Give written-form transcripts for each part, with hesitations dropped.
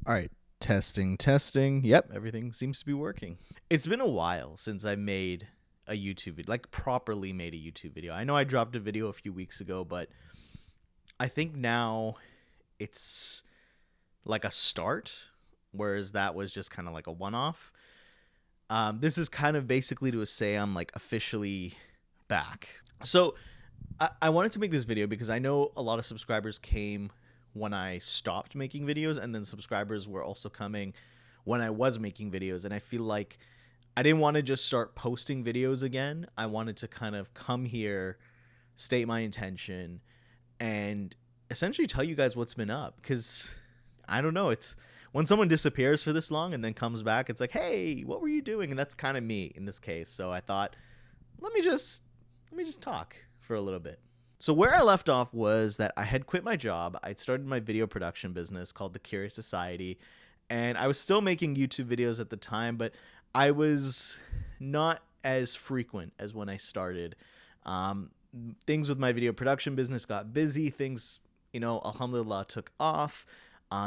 All right, testing, testing. Yep, everything seems to be working. It's been a while since I made a YouTube video, like properly made a YouTube video. I know I dropped a video a few weeks ago, but I think now it's like a start, whereas that was just kind of like a one-off. This is kind of basically to say I'm like officially back. So I wanted to make this video because I know a lot of subscribers came when I stopped making videos, and then subscribers were also coming when I was making videos. And I feel like I didn't want to just start posting videos again. I wanted to kind of come here, state my intention, and essentially tell you guys what's been up. Because I don't know, it's when someone disappears for this long and then comes back, it's like, hey, what were you doing? And that's kind of me in this case. So I thought, let me just talk for a little bit. So where I left off was that I had quit my job. I'd started my video production business called The Curious Society, and I was still making YouTube videos at the time, but I was not as frequent as when I started. Things with my video production business got busy. Things, alhamdulillah, took off.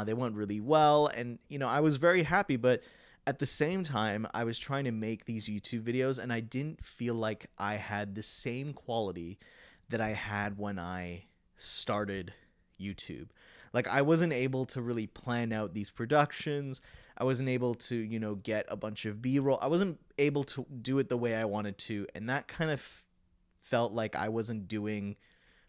They went really well, and, I was very happy, but at the same time, I was trying to make these YouTube videos, and I didn't feel like I had the same quality that I had when I started YouTube. Like, I wasn't able to really plan out these productions. I wasn't able to, get a bunch of B-roll. I wasn't able to do it the way I wanted to, and that kind of felt like I wasn't doing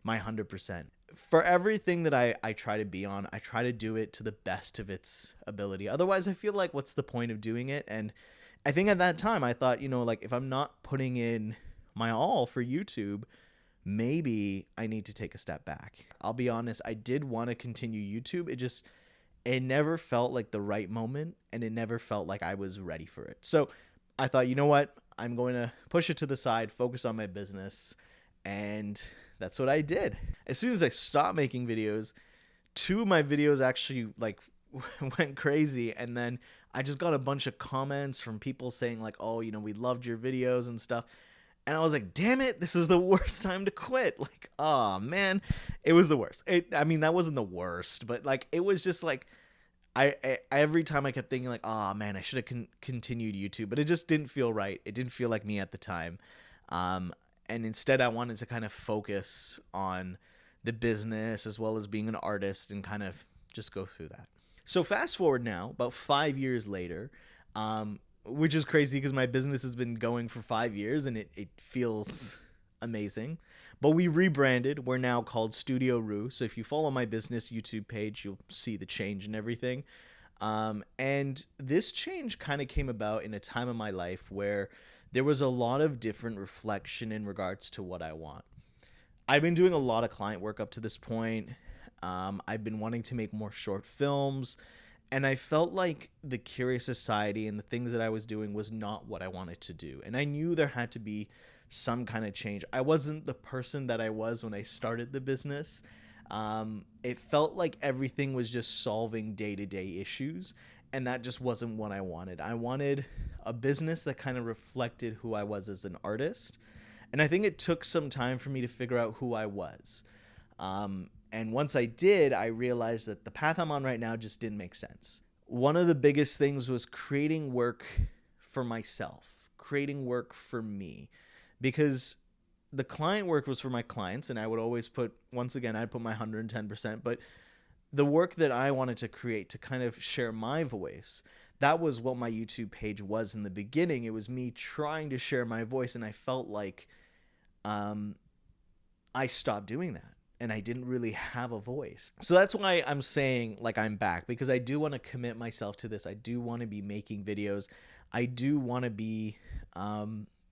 my 100%. For everything that I try to be on, I try to do it to the best of its ability. Otherwise, I feel like, what's the point of doing it? And I think at that time, I thought, like, if I'm not putting in my all for YouTube, maybe I need to take a step back. I'll be honest, I did want to continue YouTube. It never felt like the right moment, and it never felt like I was ready for it. So I thought, you know what? I'm going to push it to the side, focus on my business, and that's what I did. As soon as I stopped making videos, 2 of my videos actually went crazy, and then I just got a bunch of comments from people saying like, oh, we loved your videos and stuff. And I was like, damn it, this was the worst time to quit. Like, oh man, it was the worst. That wasn't the worst, but like, it was just like, I every time I kept thinking like, oh man, I should have continued YouTube, but it just didn't feel right. It didn't feel like me at the time. And instead I wanted to kind of focus on the business as well as being an artist and kind of just go through that. So fast forward now, about 5 years later, which is crazy because my business has been going for 5 years and it feels amazing. But we rebranded. We're now called Studio Rooh. So if you follow my business YouTube page, you'll see the change and everything. And this change kind of came about in a time of my life where there was a lot of different reflection in regards to what I want. I've been doing a lot of client work up to this point. I've been wanting to make more short films. And I felt like the Curious Society and the things that I was doing was not what I wanted to do. And I knew there had to be some kind of change. I wasn't the person that I was when I started the business. It felt like everything was just solving day-to-day issues. And that just wasn't what I wanted. I wanted a business that kind of reflected who I was as an artist. And I think it took some time for me to figure out who I was. And once I did, I realized that the path I'm on right now just didn't make sense. One of the biggest things was creating work for myself, creating work for me, because the client work was for my clients, and I would always I'd put my 110%, but the work that I wanted to create to kind of share my voice, that was what my YouTube page was in the beginning. It was me trying to share my voice, and I felt like I stopped doing that. And I didn't really have a voice. So that's why I'm saying like I'm back, because I do want to commit myself to this. I do want to be making videos. I do want to be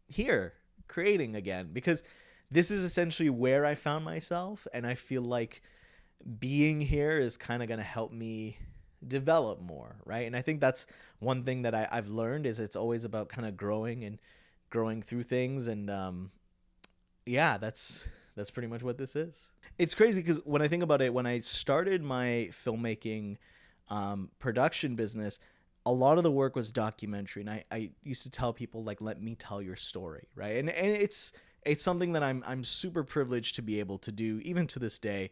here creating again, because this is essentially where I found myself. And I feel like being here is kind of going to help me develop more, right? And I think that's one thing that I've learned is it's always about kind of growing and growing through things. And that's pretty much what this is. It's crazy because when I think about it, when I started my filmmaking production business, a lot of the work was documentary. And I used to tell people, like, let me tell your story, right? And it's something that I'm super privileged to be able to do, even to this day.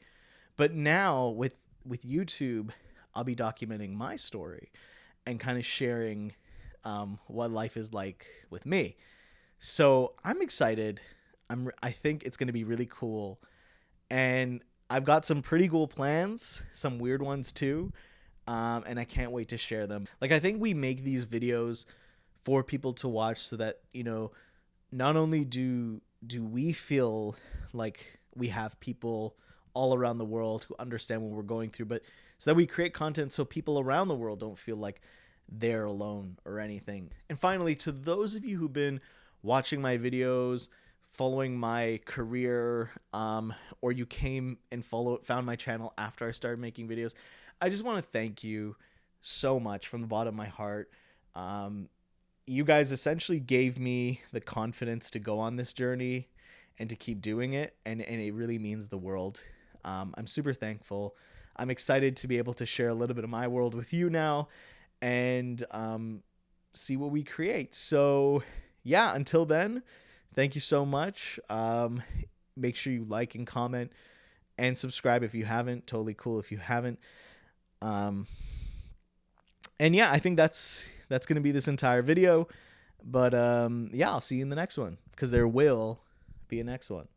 But now with YouTube, I'll be documenting my story and kind of sharing what life is like with me. So I'm excited. I think it's going to be really cool. And I've got some pretty cool plans, some weird ones too. And I can't wait to share them. Like, I think we make these videos for people to watch so that, you know, not only do we feel like we have people all around the world who understand what we're going through, but so that we create content so people around the world don't feel like they're alone or anything. And finally, to those of you who've been watching my videos, following my career, or you came and found my channel after I started making videos, I just want to thank you so much from the bottom of my heart. You guys essentially gave me the confidence to go on this journey and to keep doing it, and it really means the world. I'm super thankful. I'm excited to be able to share a little bit of my world with you now, and see what we create. So yeah, until then, thank you so much. Make sure you like and comment and subscribe if you haven't. Totally cool if you haven't. And yeah, I think that's going to be this entire video. But yeah, I'll see you in the next one, because there will be a next one.